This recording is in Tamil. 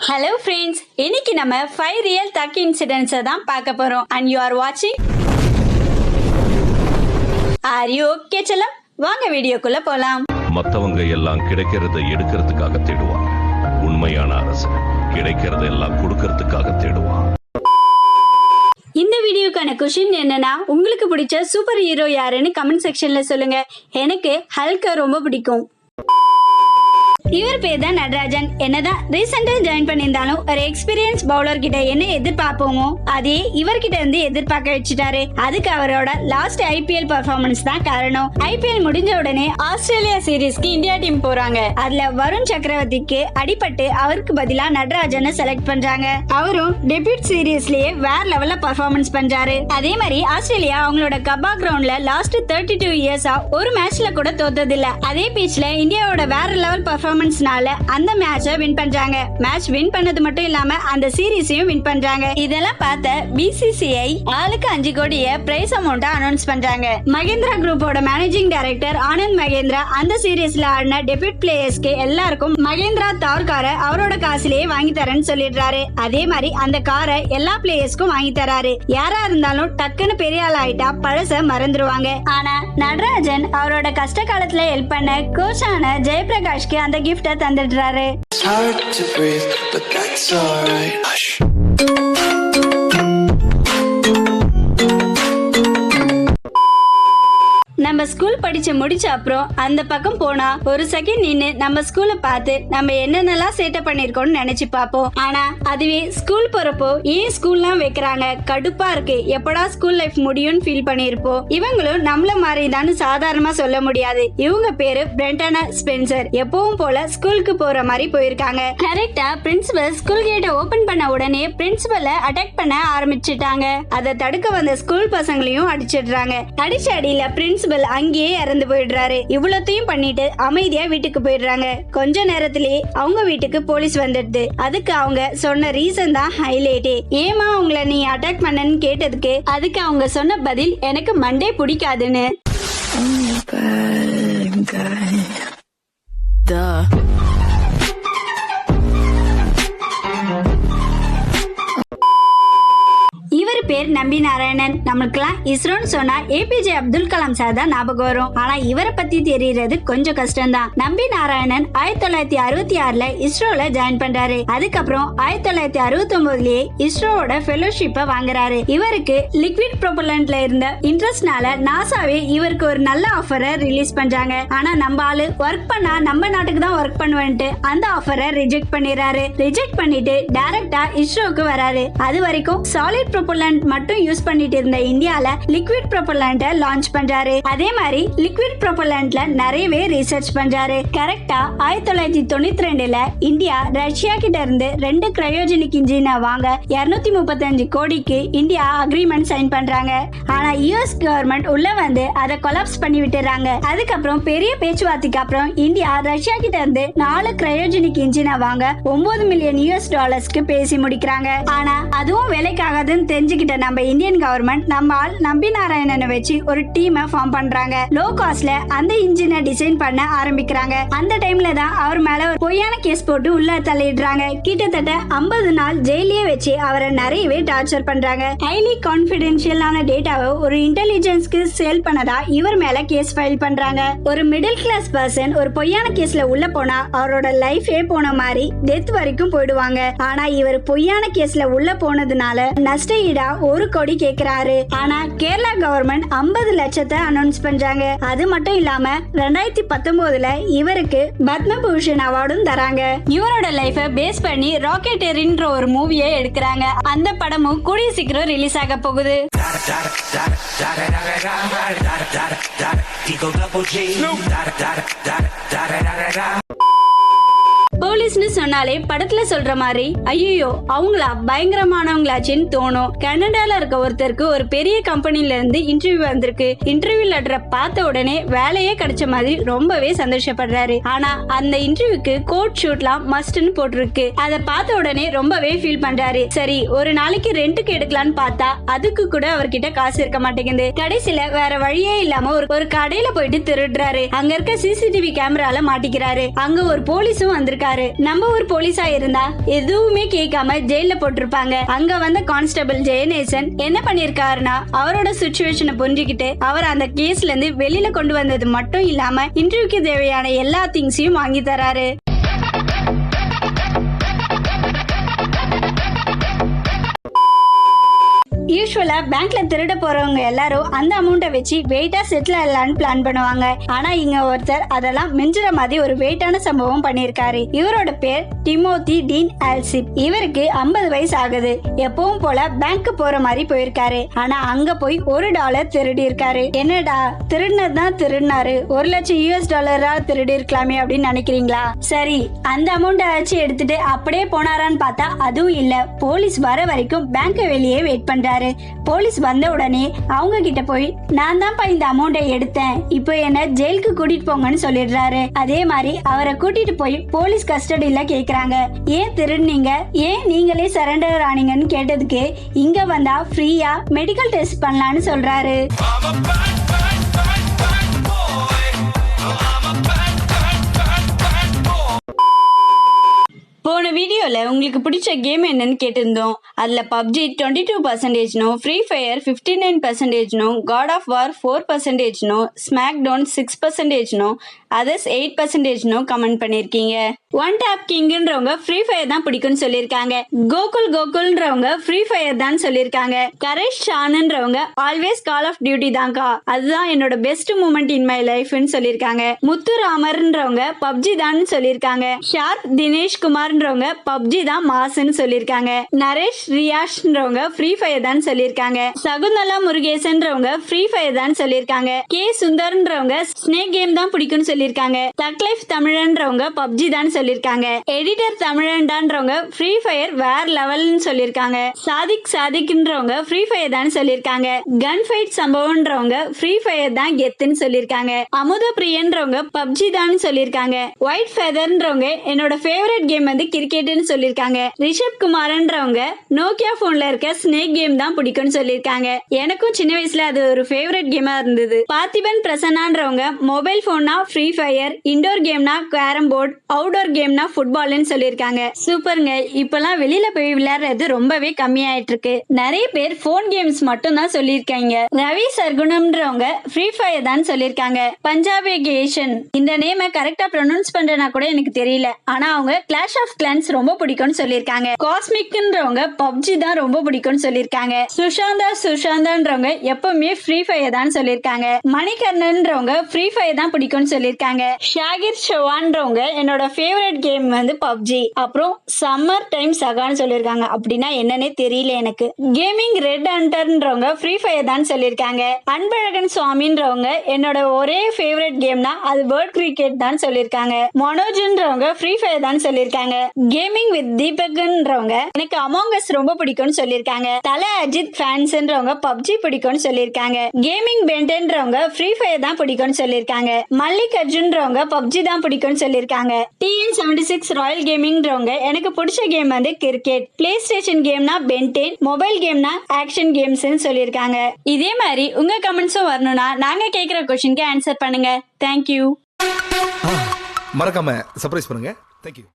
Hello friends, இன்னைக்கு நம்ம 5 real thug incidents தான் பார்க்க போறோம் and you are watching. Are you okay செல்லம்? வாங்க வீடியோக்குள்ள போலாம். மத்தவங்க எல்லாம் கிடைக்கிறத எடுக்கிறதுக்காக தேடுவாங்க. உண்மையான அரசு கிடைக்கிறத எல்லாம் கொடுக்கறதுக்காக தேடுவான். இந்த வீடியோக்கான கொஸ்டின் என்னன்னா, உங்களுக்கு பிடிச்ச சூப்பர் ஹீரோ யாருன்னு கமெண்ட் செக்ஷன்ல சொல்லுங்க. எனக்கு ஹல்க ரொம்ப பிடிக்கும். இவர் பேர் தான் நடராஜன். என்னதான் ரீசெண்டா ஜாயின் பண்ணியிருந்தாலும் ஒரு எக்ஸ்பீரியன்ஸ் பவுலர் கிட்ட என்ன எதிர்பார்ப்போமோ அதே இவர்கிட்ட இருந்து எதிர்பார்க்க வச்சுட்டாரு. அதுக்கு அவரோட லாஸ்ட் ஐபிஎல் பர்ஃபார்மன்ஸ் தான் காரணம். ஐபிஎல் முடிஞ்ச உடனே ஆஸ்திரேலியா சீரீஸ்க்கு இந்தியா டீம் போறாங்க. அதுல வருண் சக்கரவர்த்திக்கு அடிபட்டு அவருக்கு பதிலா நடராஜனை செலக்ட் பண்றாங்க. அவரும் டெபியூட் சீரீஸ்லயே வேற லெவல்ல பர்ஃபார்மன்ஸ் பண்றாரு. அதே மாதிரி ஆஸ்திரேலியா அவங்களோட கபா கிரவுண்ட்ல லாஸ்ட் 32 இயர்ஸா ஒரு மேட்ச்ல கூட தோத்ததில்ல. அதே பீச்ல இந்தியாவோட வேற லெவல் பர்ஃபார்மன்ஸ்னால அந்த மேட்சை வின் பண்றாங்க. மேட்ச் வின் பண்ணது மட்டும் இல்லாம அந்த சீரீஸையும் வின் பண்றாங்க. இதெல்லாம் பார்த்த பிசிசிஐ ஆளுக்கு 5 கோடிய பிரைஸ் அமௌண்ட் அனௌன்ஸ் பண்றாங்க. மகேந்திரா குரூப்போட மேனேஜிங் டைரக்டர் ஆனந்த் மகேந்திரா அந்த சீரீஸ்ல ஆடின டெபியூட் பிளேயர்ஸ்க்கு எல்லாருக்கும் மகேந்திரா தார் காரை அவரோட காசுலயே வாங்கி தரேன்னு சொல்லிடுறாரு. அதே மாதிரி அந்த காரை எல்லா பிளேயர்ஸ்க்கும் வாங்கி தராரு. யாரா இருந்தாலும் டக்குன்னு பெரிய ஆள் ஆயிட்டா பழச மறந்துருவாங்க. ஆனா நடராஜன் அவரோட கஷ்ட காலத்துல ஹெல்ப் பண்ண கோச்சான ஜெயபிரகாஷ்க்கு அந்த கிஃப்ட தந்துடுறாரு. It's hard to breathe, but that's alright. Hush. நம்ம ஸ்கூல் படிச்சு முடிச்ச அப்புறம் அந்த பக்கம் போனா ஒரு செகண்ட் நின்னு நம்ம ஸ்கூலை பார்த்து நம்ம என்னென்னலாம் சேட்டை பண்ணிருக்கோம்னு நினைச்சு பார்ப்போம். ஆனா அதுவே ஸ்கூல் போறப்போ ஏன் ஸ்கூல்லாம் வைக்கிறாங்க, கடுப்பா இருக்கு, எப்படா ஸ்கூல் லைஃப் முடியும்னு ஃபீல் பண்ணிருப்போம். இவங்களும் நம்மள மாதிரிதான் சாதாரணமா சொல்ல முடியாது. இவங்க பேரு பிரெண்டனா ஸ்பென்சர். எப்பவும் போல ஸ்கூலுக்கு போற மாதிரி போயிருக்காங்க. கரெக்டா பிரின்சிபல் ஸ்கூல் கேட்டை ஓபன் பண்ண உடனே பிரின்சிபலை அட்டாக் பண்ண ஆரம்பிச்சுட்டாங்க. அதை தடுக்க வந்த ஸ்கூல் பசங்களையும் அடிச்சிடுறாங்க. அடிச்ச அடியில பிரின்சிபல் அங்கேயே இறந்து போயிடுறாரு. இவ்வளத்தையும் பண்ணிட்டு அமைதியா வீட்டுக்கு போயிடுறாங்க. கொஞ்ச நேரத்திலேயே அவங்க வீட்டுக்கு போலீஸ் வந்துடுது. அதுக்கு அவங்க சொன்ன ரீசன் தான் ஹைலைட்டே. ஏமா உங்களை நீ அட்டாக் பண்ணன்னு கேட்டதுக்கு அதுக்கு அவங்க சொன்ன பதில் எனக்கு மண்டே பிடிக்காதுன்னு. இவர் பேர் நம்பி நாராயணன். நம்மளுக்கெல்லாம் இஸ்ரோன்னு சொன்னா ஏபிஜே அப்துல் கலாம் சார் தான் ஞாபகம் வரும். ஆனா இவரை பத்தி தெரியறது கொஞ்சம் கஷ்டம் தான். நம்பி நாராயணன் 1966ல இஸ்ரோல ஜாயின் பண்றாரு. அதுக்கப்புறம் 1969லயே இஸ்ரோவோட ஃபெலோஷிப்பை வாங்குறாரு. இவருக்கு லிக்விட் ப்ரொபல்லன்ட்ல இருந்த இன்ட்ரெஸ்ட்னால நாசாவே இவருக்கு ஒரு நல்ல ஆஃபரை ரிலீஸ் பண்றாங்க. ஆனா நம்ம ஆளு ஒர்க் பண்ணா நம்ம நாட்டுக்கு தான் ஒர்க் பண்ணுவேன்ட்டு அந்த ஆஃபரை ரிஜெக்ட் பண்ணிடுறாரு. ரிஜெக்ட் பண்ணிட்டு டைரக்டா இஸ்ரோக்கு வராரு. அது வரைக்கும் சாலிட் ப்ரொபல்லன்ட் மட்டும் யூஸ் பண்ணிட்டு இருந்த இந்தியால லிக்விட் ப்ரொபல்லன்ட் லான்ச் பண்றாரு. அதே மாதிரி லிக்விட் ப்ரொபல்லன்ட்ல நிறையவே ரிசர்ச் பண்றாரு. கரெக்டா 1992ல இந்தியா ரஷ்யா கிட்ட இருந்து 2 கிரையோஜெனிக் இன்ஜினை வாங்க 235 கோடிக்கு இந்தியா அக்ரிமெண்ட் சைன் பண்றாங்க. ஆனா யுஎஸ் கவர்மெண்ட் உள்ள வந்து அதை கொலாப்ஸ் பண்ணி விட்டுறாங்க. அதுக்கப்புறம் பெரிய பேச்சுவார்த்தைக்கு அப்புறம் இந்தியா ரஷ்யா கிட்ட இருந்து 4 கிரையோஜெனிக் இன்ஜினை வாங்க $9 மில்லியன் பேசி முடிக்கிறாங்க. ஆனா அதுவும் வேலைக்காகாதுன்னு தெரிஞ்சுக்கிட்ட நம்ம இந்தியன் கவர்மெண்ட் நம்ம ஆள் நம்பி நாராயணனை வச்சு ஒரு டீமை ஃபார்ம் பண்றாங்க. லோ காஸ்ட்ல அந்த இன்ஜினை டிசைன் பண்ண ஆரம்பிக்கிறாங்க. அந்த டைம்ல தான் அவர் மேல ஒரு பொய்யான கேஸ் போட்டு உள்ள தள்ளிடுறாங்க. கிட்டத்தட்ட 50 நாள் ஜெயிலே வச்சு அவரை நிறையவே டார்ச்சர் பண்றாங்க. ஹைலி கான்பிடென்ஷியலான டேட்டாவை ஒரு இன்டெலிஜென்ஸ்க்கு சேல் பண்ணதா இவர் மேல கேஸ் ஃபைல் பண்றாங்க. ஒரு மிடில் கிளாஸ் பர்சன் ஒரு பொய்யான கேஸ்ல உள்ள போனா அவரோட லைஃபே போன மாதிரி டெத் வரைக்கும் போயிடுவாங்க. ஆனா இவர் பொய்யான கேஸ்ல உள்ள போனதுனால நஷ்ட ஈடா 1 கோடி கேக்குறாரு. ஆனா கேரளா கவர்மெண்ட் 50 லட்சத்தை அனௌன்ஸ் பண்றாங்க. அது மட்டும் இல்லாம 2019ல இவருக்கு பத்மபூஷன் அவார்டும் தராங்க. இவரோட லைஃப பேஸ் பண்ணி ராக்கெட்டரின்ற ஒரு மூவியை எடுக்கிறாங்க. அந்த படமும் கூடிய சீக்கிரம் ரிலீஸ் ஆக போகுது. போலீஸ்னு சொன்னாலே படத்துல சொல்ற மாதிரி ஐயோ அவங்களா பயங்கரமானவங்களாச்சின்னு தோணும். கனடால இருக்க ஒருத்தருக்கு ஒரு பெரிய கம்பெனில இருந்து இன்டர்வியூ வந்திருக்கு. இன்டர்வியூ லெட்டரை பார்த்த உடனே வேலையே கிடைச்ச மாதிரி ரொம்பவே சந்தோஷப்படுறாரு. ஆனா அந்த இன்டர்வியூக்கு கோட் ஷூட்லாம் மஸ்ட்னு போட்டிருக்கு. அதை பார்த்த உடனே ரொம்பவே ஃபீல் பண்றாரு. சரி ஒரு நாளைக்கு ரெண்டுக்கு எடுக்கலான்னு பார்த்தா அதுக்கு கூட அவர்கிட்ட காசு இருக்க மாட்டேங்குது. கடைசியில வேற வழியே இல்லாம ஒரு கடையில போயிட்டு திருடுறாரு. அங்க இருக்க சிசிடிவி கேமரால மாட்டிக்கிறாரு. அங்க ஒரு போலீஸும் வந்திருக்காரு. நம்ம ஊர் போலீஸா இருந்தா எதுவுமே கேட்காம ஜெயில போட்டிருப்பாங்க. அங்க வந்த கான்ஸ்டபிள் ஜெயநேசன் என்ன பண்ணிருக்காருன்னா அவரோட சிச்சுவேஷனை புரிஞ்சுக்கிட்டு அவர் அந்த கேஸ்ல இருந்து வெளியில கொண்டு வந்தது மட்டும் இல்லாம இன்டர்வியூக்கு தேவையான எல்லா திங்ஸையும் வாங்கி தராரு. யூஸ்வலா பேங்க்ல திருட போறவங்க எல்லாரும் அந்த அமௌண்ட்டை வச்சு வெயிட்டா செட்டில் ஆகலான்னு பிளான் பண்ணுவாங்க. ஆனா இங்க ஒருத்தர் அதெல்லாம் மிஞ்சுற மாதிரி ஒரு வெயிட்டான சம்பவம் பண்ணிருக்காரு. இவரோட பேர் டிமோத்தி டீன் ஆல்சிப். இவருக்கு 50 வயசு ஆகுது. எப்பவும் போல பேங்க் போற மாதிரி போயிருக்காரு. ஆனா அங்க போய் $1 திருடி இருக்காரு. என்னடா திருடினதுதான் திருடினாரு, $1,00,000 திருடி இருக்கலாமே அப்படின்னு நினைக்கிறீங்களா? சரி, அந்த அமௌண்ட்டை வச்சு எடுத்துட்டு அப்படியே போனாரான்னு பார்த்தா அதுவும் இல்ல. போலீஸ் வர வரைக்கும் பேங்க் வெளியே வெயிட் பண்றாரு. போலீஸ் வந்த உடனே அவங்க கிட்ட போய் நான் தான்ப்பா இந்த அமௌண்ட்டை எடுத்தேன், இப்போ என்ன ஜெயிலுக்கு கூட்டிட்டு போங்கன்னு சொல்லிடுறாரு. அதே மாதிரி அவரை கூட்டிட்டு போய் போலீஸ் கஸ்டடியில கேக்குறாங்க, ஏன் திருடுனீங்க, ஏன் நீங்களே சரண்டர் ஆனீங்கன்னு கேட்டதுக்கு இங்க வந்தா ஃப்ரீயா மெடிக்கல் டெஸ்ட் பண்ணலான்னு சொல்றாரு. போன வீடியோல உங்களுக்கு பிடிச்ச கேம் என்னன்னு கேட்டிருந்தோம். அதுல PUBG 22%, free fire 59%, God of War 4%, SmackDown 6%, others 8% comment பண்ணிருக்கீங்க. ஒன் டாப் கிங்ன்றவங்க ஃப்ரீ ஃபயர் தான் பிடிக்கும்னு சொல்லியிருக்காங்க. கோகுல்ன்றவங்க ஃப்ரீ ஃபயர் தான் சொல்லியிருக்காங்க. கரேஷ் ஷானுன்றவங்க ஆல்வேஸ் கால் ஆஃப் டியூட்டி தான்க்கா, அதுதான் என்னோட பெஸ்ட் மூமெண்ட் இன் மை லைஃப்னு சொல்லியிருக்காங்க. முத்துராமர்ன்றவங்க PUBG தான் சொல்லியிருக்காங்க. ஷார்ப் தினேஷ் குமார்ன்றவங்க PUBG தான் மாசுன்னு சொல்லியிருக்காங்க. நரேஷ் ரியாஷ்ன்றவங்க ஃப்ரீ ஃபயர் தான் சொல்லியிருக்காங்க. சகுந்தலா முருகேசன்றவங்க ஃப்ரீ ஃபயர் தான் சொல்லியிருக்காங்க. கே சுந்தர்ன்றவங்க ஸ்னேக் கேம் தான் பிடிக்கும்னு சொல்லியிருக்காங்க. தக் லைஃப் தமிழன்றவங்க PUBG தான் சொல்லியிருக்காங்க. எடிட்டர் தமிழன்டான்றவங்க ஃப்ரீ ஃபயர் வேற லெவல்னு சொல்லியிருக்காங்க. சாதிக்ன்றவங்க ஃப்ரீ ஃபயர் தான் சொல்லியிருக்காங்க. கன் ஃபைட் சம்பவம்ன்றவங்க ஃப்ரீ ஃபயர் தான் கெத்துன்னு சொல்லியிருக்காங்க. அமுத பிரியன்றவங்க PUBG தான் சொல்லியிருக்காங்க. ஒயிட் ஃபெதர்ன்றவங்க என்னோட ஃபேவரட் கேம் வந்து கிரிக்கெட்னு சொல்லியிருக்காங்க. ரிஷப் குமார்ன்றவங்க நோக்கியா போன்ல இருக்க ஸ்னேக் கேம் தான் பிடிக்கும்னு சொல்லியிருக்காங்க. எனக்கும் சின்ன வயசுல அது ஒரு ஃபேவரட் கேமா இருந்தது. பார்த்திபன் பிரசன்னான்றவங்க மொபைல் போன்னா ஃப்ரீ ஃபயர், இண்டோர் கேம்னா கேரம் போர்டு, அவுட்டோர் கேம்னா ஃபுட்பால்னு சொல்லியிருக்காங்க. சூப்பருங்க. இப்பெல்லாம் வெளியில போய் விளையாடுறது ரொம்பவே கம்மியாயிட்டு இருக்கு. நிறைய பேர் போன் கேம்ஸ் மட்டும் தான் சொல்லியிருக்காங்க. ரவி சர்குணம்ன்றவங்க ஃப்ரீ ஃபயர் தான் சொல்லியிருக்காங்க. பஞ்சாபி கேஷன் இந்த நேம கரெக்டா ப்ரொனவுன்ஸ் பண்றேன்னா கூட எனக்கு தெரியல. ஆனா அவங்க கிளாஷ் ஆஃப் கிளான்ஸ் ரொம்ப பிடிக்கும்னு சொல்லியிருக்காங்க. காஸ்மிக்ன்றவங்க PUBG தான் ரொம்ப பிடிக்கும்னு சொல்லியிருக்காங்க. சுஷாந்தான்றவங்க எப்பவுமே ஃப்ரீ ஃபயர் தான் சொல்லியிருக்காங்க. மணிகர்ணன்றவங்க ஃப்ரீ ஃபயர் தான் பிடிக்கும்னு சொல்லியிருக்காங்க. ஷாகிர் ஷவான்றவங்க என்னோட ஃபேவரட் கேம் வந்து PUBG. அப்புறம் சம்மர் டைம் சகான்னு சொல்லியிருக்காங்க. அப்படின்னா என்னன்னே தெரியல எனக்கு. கேமிங் ரெட் ஹண்டர்ன்றவங்க ஃப்ரீ ஃபயர் தான் சொல்லியிருக்காங்க. அன்பழகன் சுவாமின்றவங்க என்னோட ஒரே ஃபேவரட் கேம்னா அது வேர்ல்ட் கிரிக்கெட் தான் சொல்லியிருக்காங்க. மனோஜ்ன்றவங்க ஃப்ரீ ஃபயர் தான் சொல்லியிருக்காங்க. கேமிங் வித் தீபக்ன்றவங்க எனக்கு அமாங் அஸ் ரொம்ப பிடிக்கும்னு சொல்லியிருக்காங்க. தல அஜித் ஃபேன்ஸ்ன்றவங்க PUBG பிடிக்கும்னு சொல்லியிருக்காங்க. கேமிங் பென்டன்றவங்க ஃப்ரீ ஃபயர் தான் பிடிக்கும்னு சொல்லியிருக்காங்க. மல்லிக் அர்ஜுன்றவங்க PUBG தான் பிடிக்கும்னு சொல்லியிருக்காங்க. TN76 ராயல் கேமிங்ன்றவங்க எனக்கு பிடிச்ச கேம் வந்து கிரிக்கெட், பிளே ஸ்டேஷன் கேம்னா பென்டென், மொபைல் கேம்னா ஆக்ஷன் கேம்ஸ்னு சொல்லியிருக்காங்க. இதே மாதிரி உங்க கமெண்ட்ஸும் வரணும்னா நாங்க கேட்கிற क्वेश्चनக்கு ஆன்சர் பண்ணுங்க. தேங்க்யூ. மறக்காம சர்ப்ரைஸ் பண்ணுங்க. தேங்க்யூ.